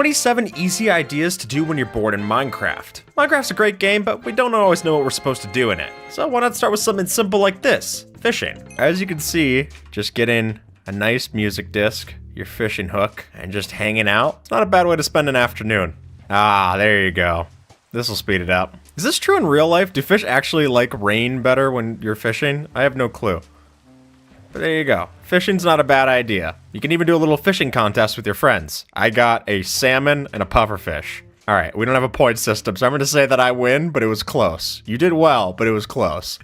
27 easy ideas to do when you're bored in Minecraft. Minecraft's a great game, but we don't always know what we're supposed to do in it. So why not start with something simple like this, fishing. As you can see, just getting a nice music disc, your fishing hook, and just hanging out. It's not a bad way to spend an afternoon. Ah, there you go. This will speed it up. Is this true in real life? Do fish actually like rain better when you're fishing? I have no clue. But there you go. Fishing's not a bad idea. You can even do a little fishing contest with your friends. I got a salmon and a pufferfish. All right, we don't have a point system, so I'm going to say that I win, but it was close. You did well, but it was close.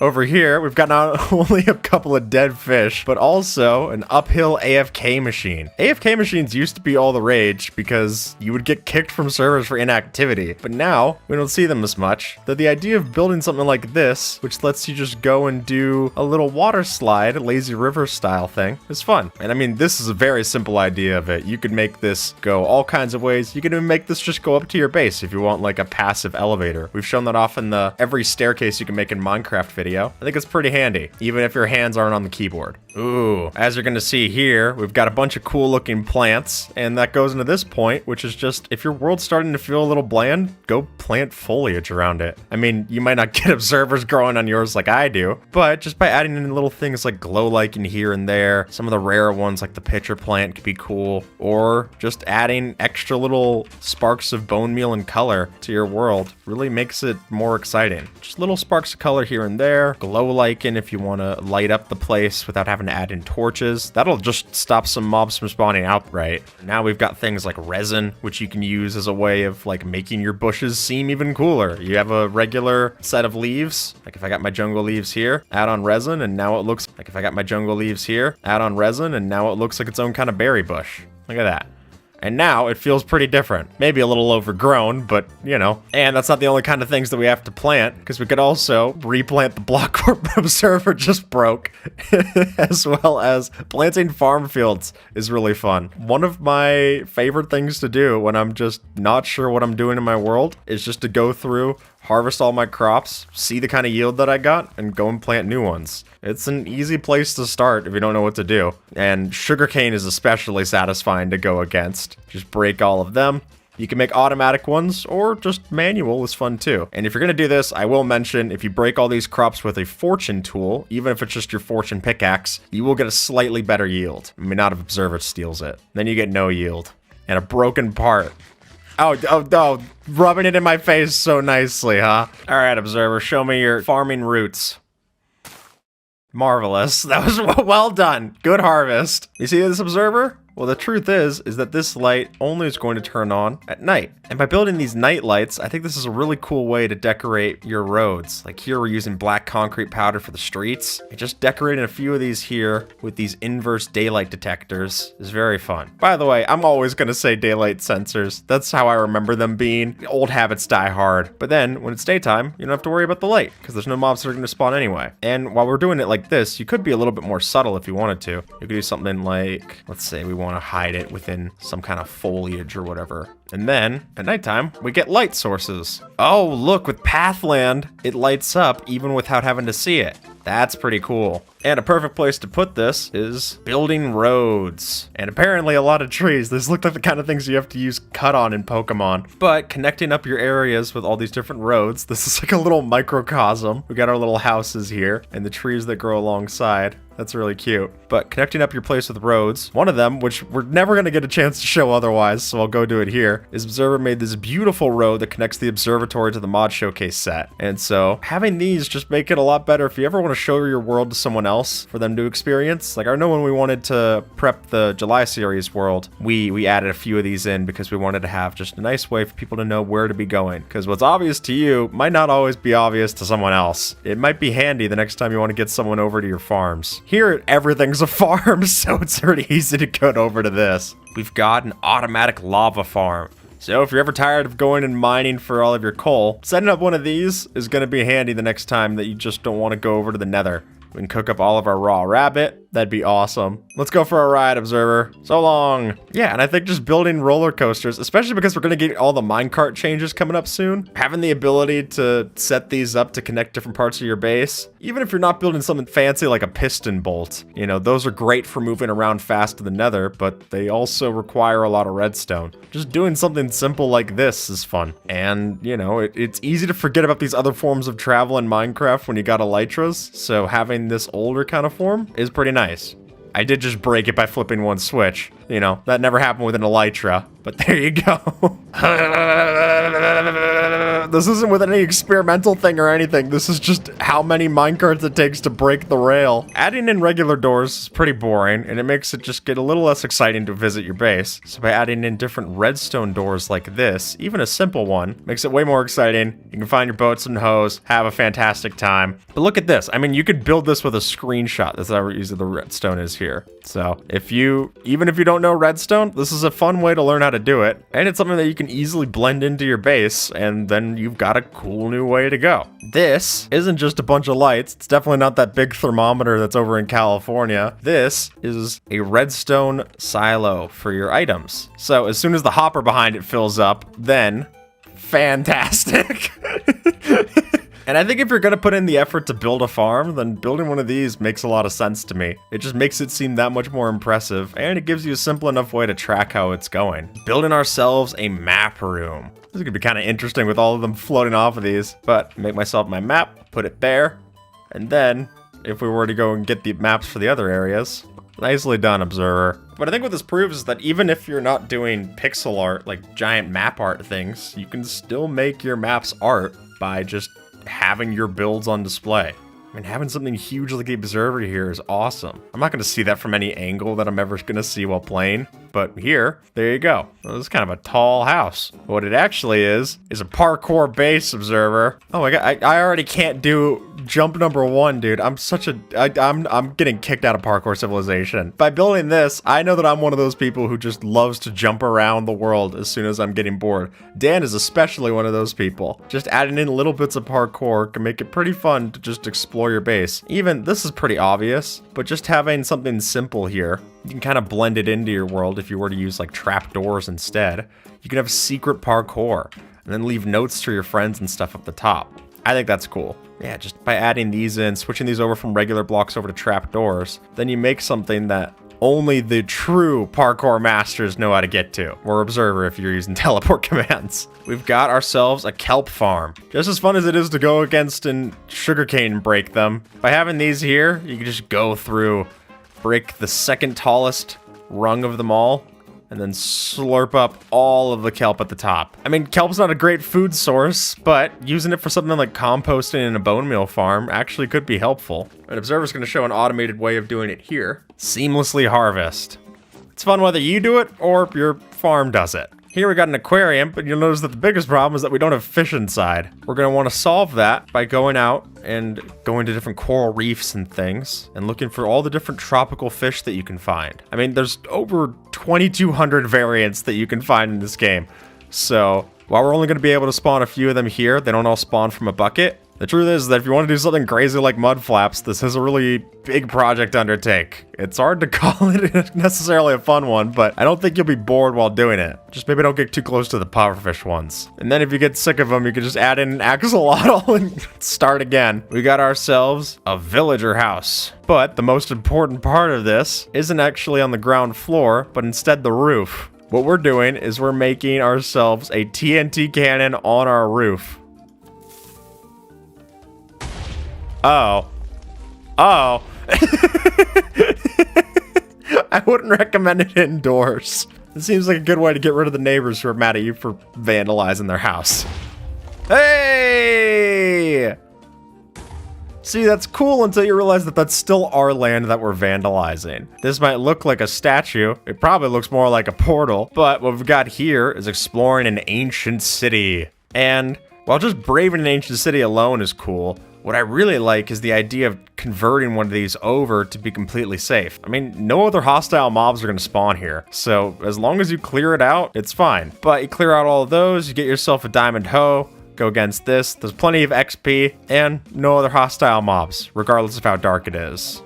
Over here, we've got not only a couple of dead fish, but also an uphill AFK machine. AFK machines used to be all the rage because you would get kicked from servers for inactivity, but now we don't see them as much. Though the idea of building something like this, which lets you just go and do a little water slide, lazy river style thing, is fun. And I mean, this is a very simple idea of it. You could make this go all kinds of ways. You can even make this just go up to your base if you want like a passive elevator. We've shown that off in the every staircase you can make in Minecraft video. I think it's pretty handy, even if your hands aren't on the keyboard. Ooh, as you're gonna see here, we've got a bunch of cool looking plants, and that goes into this point, which is just, if your world's starting to feel a little bland, go plant foliage around it. I mean, you might not get observers growing on yours like I do, but just by adding in little things like glow lichen here and there, some of the rare ones like the pitcher plant could be cool, or just adding extra little sparks of bone meal and color to your world really makes it more exciting. Just little sparks of color here and there, glow lichen if you want to light up the place without having to add in torches. That'll just stop some mobs from spawning outright. Now we've got things like resin, which you can use as a way of like making your bushes seem even cooler. You have a regular set of leaves, like if I got my jungle leaves here, add on resin, and now it looks like if I got my jungle leaves here, add on resin, and now it looks like its own kind of berry bush. Look at that. And now it feels pretty different. Maybe a little overgrown, but you know. And that's not the only kind of things that we have to plant, because we could also replant the block observer just broke, as well as planting farm fields is really fun. One of my favorite things to do when I'm just not sure what I'm doing in my world is just to go through, harvest all my crops, see the kind of yield that I got, and go and plant new ones. It's an easy place to start if you don't know what to do. And sugarcane is especially satisfying to go against. Just break all of them. You can make automatic ones, or just manual is fun too. And if you're gonna do this, I will mention, if you break all these crops with a fortune tool, even if it's just your fortune pickaxe, you will get a slightly better yield. I mean, not if Observer steals it. Then you get no yield. And a broken part. Oh, rubbing it in my face so nicely, huh? All right, Observer, show me your farming roots. Marvelous. That was well done. Good harvest. You see this, Observer? Well, the truth is that this light only is going to turn on at night. And by building these night lights, I think this is a really cool way to decorate your roads. Like here, we're using black concrete powder for the streets. And just decorating a few of these here with these inverse daylight detectors is very fun. By the way, I'm always going to say daylight sensors. That's how I remember them being. Old habits die hard. But then, when it's daytime, you don't have to worry about the light, because there's no mobs that are going to spawn anyway. And while we're doing it like this, you could be a little bit more subtle if you wanted to. You could do something like, let's say we want to hide it within some kind of foliage or whatever. And then, at nighttime, we get light sources. Oh, look, with Pathland, it lights up even without having to see it. That's pretty cool. And a perfect place to put this is building roads. And apparently a lot of trees. These look like the kind of things you have to use cut on in Pokemon. But connecting up your areas with all these different roads, this is like a little microcosm. We got our little houses here and the trees that grow alongside. That's really cute. But connecting up your place with roads, one of them, which we're never going to get a chance to show otherwise, so I'll go do it here, is Observer made this beautiful road that connects the observatory to the mod showcase set. And so having these just make it a lot better if you ever want to show your world to someone else for them to experience. Like I know when we wanted to prep the July series world, we added a few of these in because we wanted to have just a nice way for people to know where to be going. Because what's obvious to you might not always be obvious to someone else. It might be handy the next time you want to get someone over to your farms. Here, everything's a farm, so it's pretty easy to go over to this. We've got an automatic lava farm. So if you're ever tired of going and mining for all of your coal, setting up one of these is going to be handy the next time that you just don't want to go over to the nether. We can cook up all of our raw rabbit, That'd be awesome. Let's go for a ride, Observer. So long. Yeah, and I think just building roller coasters, especially because we're going to get all the minecart changes coming up soon, having the ability to set these up to connect different parts of your base, even if you're not building something fancy like a piston bolt, you know, those are great for moving around fast to the nether, but they also require a lot of redstone. Just doing something simple like this is fun. And, you know, it's easy to forget about these other forms of travel in Minecraft when you got elytras, so having this older kind of form is pretty nice. I did just break it by flipping one switch. You know, that never happened with an elytra, but there you go. This isn't with any experimental thing or anything. This is just how many minecarts it takes to break the rail. Adding in regular doors is pretty boring, and it makes it just get a little less exciting to visit your base. So by adding in different redstone doors like this, even a simple one, makes it way more exciting. You can find your boats and hoes, have a fantastic time. But look at this. I mean, you could build this with a screenshot. That's how easy the redstone is here. So even if you don't know redstone, this is a fun way to learn how to do it. And it's something that you can easily blend into your base, and then you've got a cool new way to go. This isn't just a bunch of lights. It's definitely not that big thermometer that's over in California. This is a redstone silo for your items. So as soon as the hopper behind it fills up, then fantastic. And I think if you're going to put in the effort to build a farm, then building one of these makes a lot of sense to me. It just makes it seem that much more impressive, and it gives you a simple enough way to track how it's going. Building ourselves a map room. This is going to be kind of interesting with all of them floating off of these, but make myself my map, put it there, and then if we were to go and get the maps for the other areas, nicely done, Observer. But I think what this proves is that even if you're not doing pixel art, like giant map art things, you can still make your maps art by just having your builds on display. I mean, having something huge like the Observer here is awesome. I'm not going to see that from any angle that I'm ever going to see while playing, but here, there you go. Well, this is kind of a tall house. What it actually is a parkour base, Observer. Oh my god, I already can't do jump number 1, dude. I'm getting kicked out of Parkour Civilization. By building this, I know that I'm one of those people who just loves to jump around the world as soon as I'm getting bored. Dan is especially one of those people. Just adding in little bits of parkour can make it pretty fun to just explore your base. Even, this is pretty obvious, but just having something simple here, you can kind of blend it into your world if you were to use like trapdoors instead. You can have secret parkour, and then leave notes to your friends and stuff up the top. I think that's cool. Yeah, just by adding these in, switching these over from regular blocks over to trapdoors, then you make something that only the true parkour masters know how to get to, or Observer if you're using teleport commands. We've got ourselves a kelp farm. Just as fun as it is to go against and sugarcane and break them, by having these here, you can just go through, break the second tallest rung of them all, and then slurp up all of the kelp at the top. I mean, kelp's not a great food source, but using it for something like composting in a bone meal farm actually could be helpful. An Observer's going to show an automated way of doing it here. Seamlessly harvest. It's fun whether you do it or your farm does it. Here we got an aquarium, but you'll notice that the biggest problem is that we don't have fish inside. We're going to want to solve that by going out and going to different coral reefs and things and looking for all the different tropical fish that you can find. I mean, there's over 2,200 variants that you can find in this game. So while we're only going to be able to spawn a few of them here, they don't all spawn from a bucket. The truth is that if you want to do something crazy like mud flaps, this is a really big project to undertake. It's hard to call it necessarily a fun one, but I don't think you'll be bored while doing it. Just maybe don't get too close to the pufferfish ones. And then if you get sick of them, you can just add in an axolotl and start again. We got ourselves a villager house. But the most important part of this isn't actually on the ground floor, but instead the roof. What we're doing is we're making ourselves a TNT cannon on our roof. Oh. I wouldn't recommend it indoors. It seems like a good way to get rid of the neighbors who are mad at you for vandalizing their house. Hey! See, that's cool until you realize that that's still our land that we're vandalizing. This might look like a statue. It probably looks more like a portal. But what we've got here is exploring an ancient city. And while just braving an ancient city alone is cool, what I really like is the idea of converting one of these over to be completely safe. I mean, no other hostile mobs are going to spawn here, so as long as you clear it out, it's fine. But you clear out all of those, you get yourself a diamond hoe, go against this, there's plenty of XP, and no other hostile mobs, regardless of how dark it is.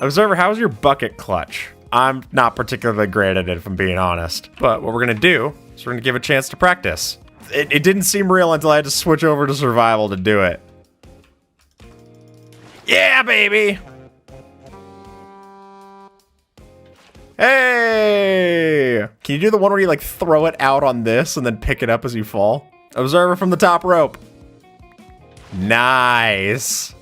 Observer, how's your bucket clutch? I'm not particularly great at it, if I'm being honest. But what we're gonna do is we're gonna give a chance to practice. It didn't seem real until I had to switch over to survival to do it. Yeah, baby! Hey! Can you do the one where you like throw it out on this and then pick it up as you fall? Observer from the top rope. Nice.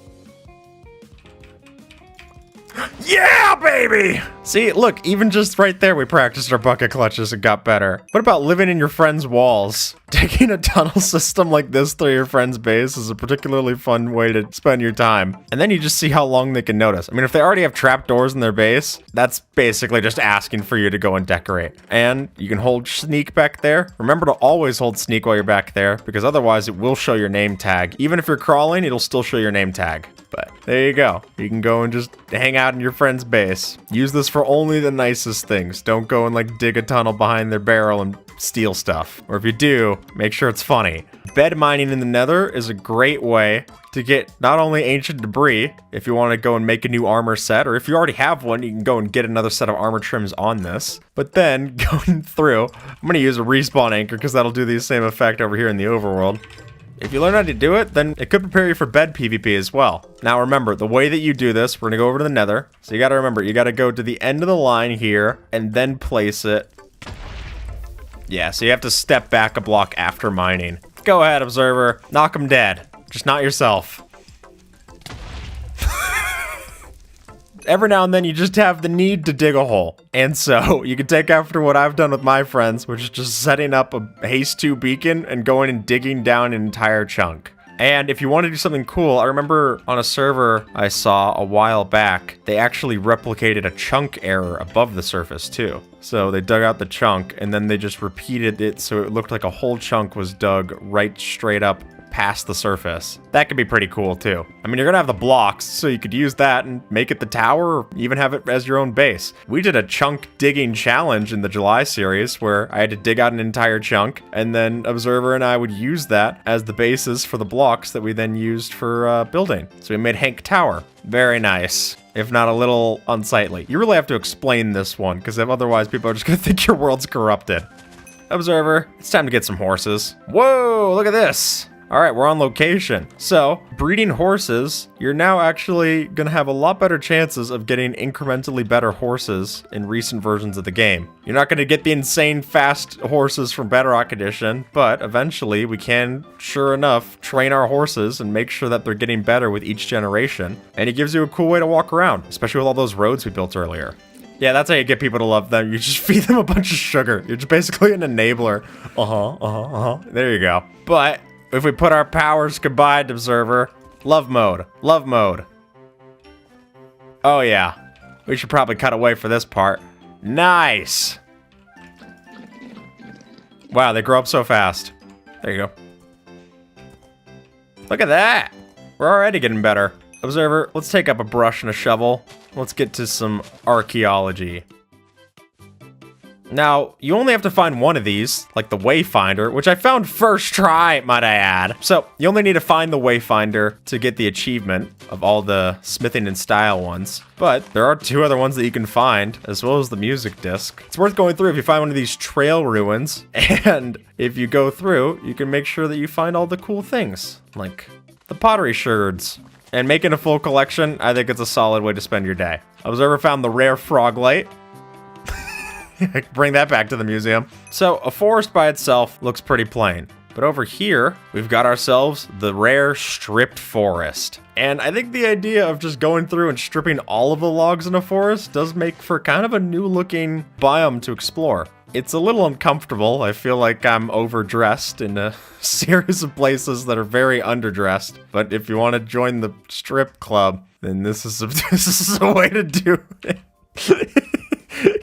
Yeah, baby! See, look, even just right there, we practiced our bucket clutches and got better. What about living in your friend's walls? Taking a tunnel system like this through your friend's base is a particularly fun way to spend your time. And then you just see how long they can notice. I mean, if they already have trapdoors in their base, that's basically just asking for you to go and decorate. And you can hold sneak back there. Remember to always hold sneak while you're back there, because otherwise it will show your name tag. Even if you're crawling, it'll still show your name tag. But there you go. You can go and just hang out in your friend's base. Use this for only the nicest things. Don't go and like dig a tunnel behind their barrel and steal stuff. Or if you do, make sure it's funny. Bed mining in the Nether is a great way to get not only ancient debris, if you want to go and make a new armor set, or if you already have one, you can go and get another set of armor trims on this. But then going through, I'm going to use a respawn anchor because that'll do the same effect over here in the overworld. If you learn how to do it, then it could prepare you for bed PvP as well. Now remember, the way that you do this, we're gonna go over to the Nether. So you gotta remember, you gotta go to the end of the line here, and then place it. Yeah, so you have to step back a block after mining. Go ahead, Observer. Knock them dead. Just not yourself. Every now and then you just have the need to dig a hole. And so you can take after what I've done with my friends, which is just setting up a haste 2 beacon and going and digging down an entire chunk. And if you want to do something cool, I remember on a server I saw a while back, they actually replicated a chunk error above the surface too. So they dug out the chunk and then they just repeated it so it looked like a whole chunk was dug right straight up past the surface. That could be pretty cool too. I mean, you're gonna have the blocks, so you could use that and make it the tower, or even have it as your own base. We did a chunk digging challenge in the July series where I had to dig out an entire chunk, and then Observer and I would use that as the basis for the blocks that we then used for building. So we made Hank Tower. Very nice. If not a little unsightly. You really have to explain this one, because otherwise people are just gonna think your world's corrupted. Observer, it's time to get some horses. Whoa, look at this. All right, we're on location. So, breeding horses, you're now actually gonna have a lot better chances of getting incrementally better horses in recent versions of the game. You're not gonna get the insane fast horses from Bedrock Edition, but eventually we can, sure enough, train our horses and make sure that they're getting better with each generation. And it gives you a cool way to walk around, especially with all those roads we built earlier. Yeah, that's how you get people to love them. You just feed them a bunch of sugar. You're just basically an enabler. There you go. But if we put our powers combined, Observer, love mode, love mode. Oh yeah, we should probably cut away for this part. Nice. Wow, they grow up so fast. There you go. Look at that. We're already getting better. Observer, let's take up a brush and a shovel. Let's get to some archaeology. Now, you only have to find one of these, like the Wayfinder, which I found first try, might I add. So, you only need to find the Wayfinder to get the achievement of all the smithing and style ones. But there are 2 other ones that you can find, as well as the music disc. It's worth going through if you find one of these trail ruins, and if you go through, you can make sure that you find all the cool things, like the pottery sherds. And making a full collection, I think it's a solid way to spend your day. Observer found the rare frog light. Bring that back to the museum. So a forest by itself looks pretty plain. But over here, we've got ourselves the rare stripped forest. And I think the idea of just going through and stripping all of the logs in a forest does make for kind of a new looking biome to explore. It's a little uncomfortable. I feel like I'm overdressed in a series of places that are very underdressed. But if you want to join the strip club, then this is a way to do it.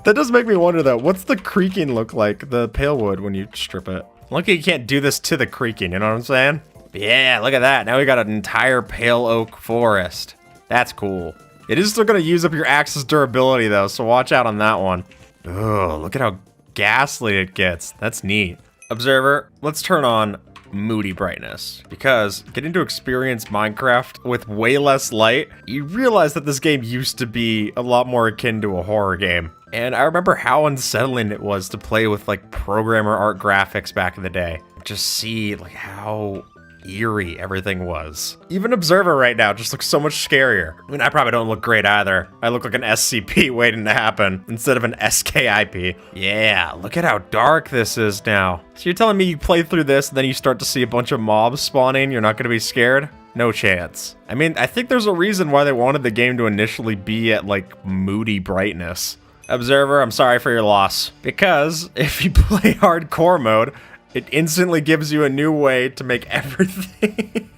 That does make me wonder though, what's the creaking look like, the pale wood, when you strip it? Lucky you can't do this to the creaking, you know what I'm saying? But yeah, look at that. Now we got an entire pale oak forest. That's cool. It is still gonna use up your axe's durability though, so watch out on that one. Oh, look at how ghastly it gets. That's neat. Observer, let's turn on moody brightness, because getting to experience Minecraft with way less light, you realize that this game used to be a lot more akin to a horror game. And I remember how unsettling it was to play with like programmer art graphics back in the day. Just see like how eerie everything was. Even Observer right now just looks so much scarier. I mean, I probably don't look great either. I look like an SCP waiting to happen instead of an SKIP. Yeah, look at how dark this is now. So you're telling me you play through this and then you start to see a bunch of mobs spawning, you're not gonna be scared? No chance. I mean, I think there's a reason why they wanted the game to initially be at like moody brightness. Observer, I'm sorry for your loss. Because if you play hardcore mode, it instantly gives you a new way to make everything.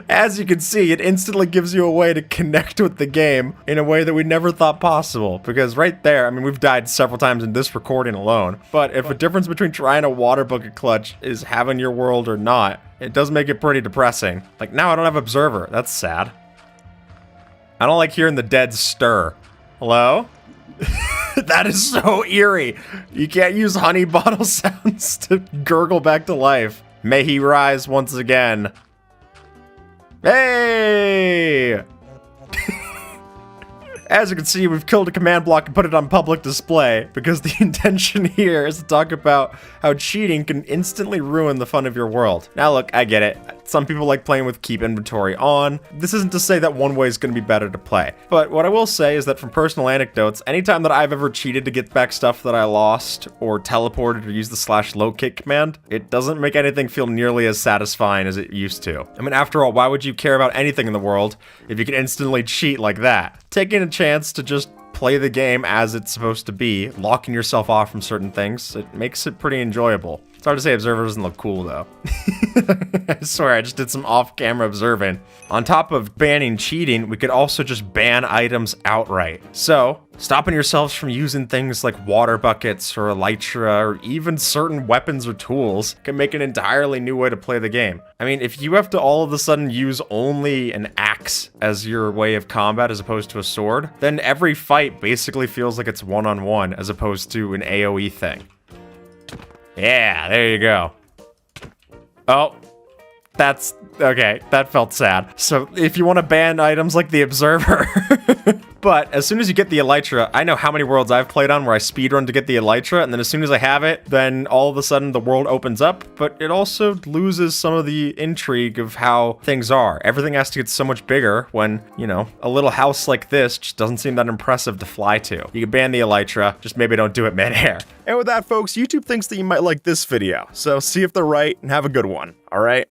As you can see, it instantly gives you a way to connect with the game in a way that we never thought possible. Because right there, I mean, we've died several times in this recording alone. But if a difference between trying a water bucket clutch is having your world or not, it does make it pretty depressing. Like, now I don't have Observer. That's sad. I don't like hearing the dead stir. Hello? That is so eerie. You can't use honey bottle sounds to gurgle back to life. May he rise once again. Hey! As you can see, we've killed a command block and put it on public display, because the intention here is to talk about how cheating can instantly ruin the fun of your world. Now look, I get it. Some people like playing with keep inventory on. This isn't to say that one way is going to be better to play. But what I will say is that from personal anecdotes, anytime that I've ever cheated to get back stuff that I lost, or teleported or used the /locate command, it doesn't make anything feel nearly as satisfying as it used to. I mean, after all, why would you care about anything in the world if you can instantly cheat like that? Taking a chance to just play the game as it's supposed to be, locking yourself off from certain things, it makes it pretty enjoyable. It's hard to say Observer doesn't look cool though. I swear, I just did some off-camera observing. On top of banning cheating, we could also just ban items outright. So, stopping yourselves from using things like water buckets or elytra or even certain weapons or tools can make an entirely new way to play the game. I mean, if you have to all of a sudden use only an axe as your way of combat as opposed to a sword, then every fight basically feels like it's one-on-one as opposed to an AoE thing. Yeah, there you go. Oh, that's okay. That felt sad. So if you want to ban items like the Observer, but as soon as you get the elytra, I know how many worlds I've played on where I speedrun to get the elytra, and then as soon as I have it, then all of a sudden the world opens up, but it also loses some of the intrigue of how things are. Everything has to get so much bigger when, you know, a little house like this just doesn't seem that impressive to fly to. You can ban the elytra, just maybe don't do it mid-air. And with that, folks, YouTube thinks that you might like this video, so see if they're right and have a good one, all right?